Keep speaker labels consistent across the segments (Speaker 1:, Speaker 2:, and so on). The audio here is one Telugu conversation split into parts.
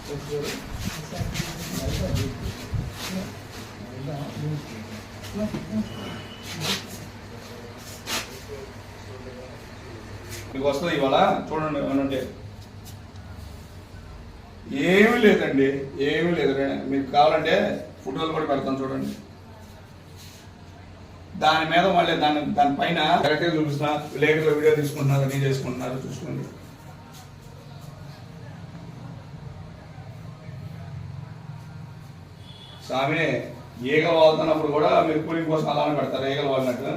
Speaker 1: మీకు వస్తుంది ఇవాళ చూడండి. ఏమనంటే ఏమీ లేదండి, ఏమీ లేదు. మీకు కావాలంటే ఫోటోలు కూడా పెడతాను చూడండి. దాని మీద మళ్ళీ దానిపైన కరెక్ట్గా చూపిస్తున్నా, విలేకరులు వీడియో తీసుకుంటున్నారు, అన్నీ చేసుకుంటున్నారు, చూసుకోండి. స్వామి ఈగలు వాళ్తున్నప్పుడు కూడా మీరు కూలింగ్ కోసం అలానే పెడతారు, ఈగలు వాడినట్టు.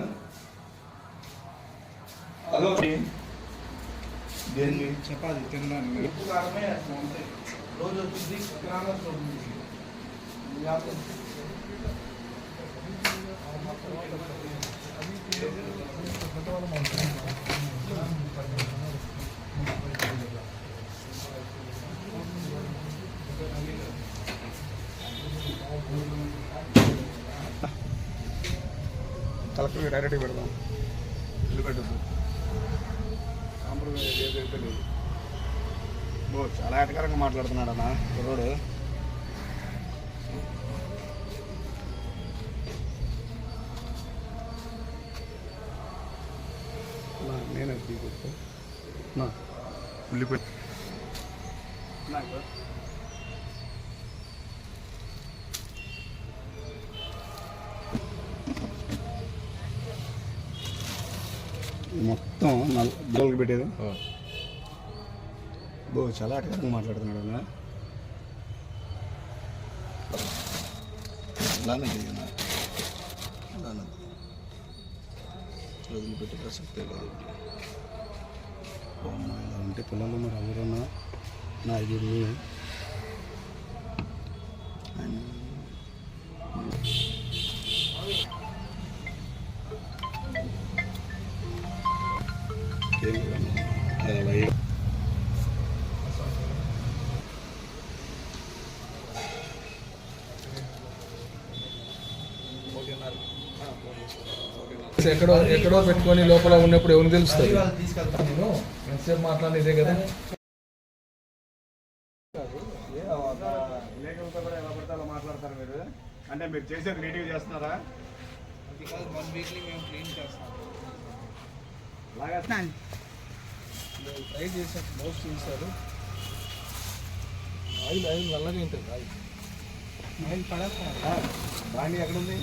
Speaker 1: అదో
Speaker 2: దేన్ని చపాతి తినడానికి రోజు వచ్చింది
Speaker 1: కలెక్టర్ డైరెక్ట్గా పెడదాం, ఇల్లు పెట్టద్దు. సాంప్రదాయం ఏదైతే లేదు.
Speaker 2: చాలా ఎటకరంగా మాట్లాడుతున్నాడు అన్న కుర్రోడు.
Speaker 1: నేను ఉల్లిపాయ
Speaker 2: మొత్తం నల్లకి పెట్టేది. చాలా ఎటకరంగా మాట్లాడుతున్నాడు అన్న. వదిలిపెట్టే ప్రసక్తే లేదు. ఇలా ఉంటే పిల్లలు మరి ఎవరన్నా నా ఇది
Speaker 3: ఎక్కడో ఎక్కడో పెట్టుకొని లోపల ఉన్నప్పుడు ఎవరు తెలుస్తుంది? నేను ఎంతసేపు మాట్లాడి ఇదే కదా.
Speaker 2: విలేకరులతో కూడా ఎలా పడితే అలా మాట్లాడతారు మీరు. అంటే మీరు చేసేది నీట్గా చేస్తున్నారా?
Speaker 3: ట్రై చేశారు, మోస్ట్ చేశారు. ఆయిల్ నల్లగా ఉంటుంది. ఆయిల్
Speaker 2: బాండి ఎక్కడుంది?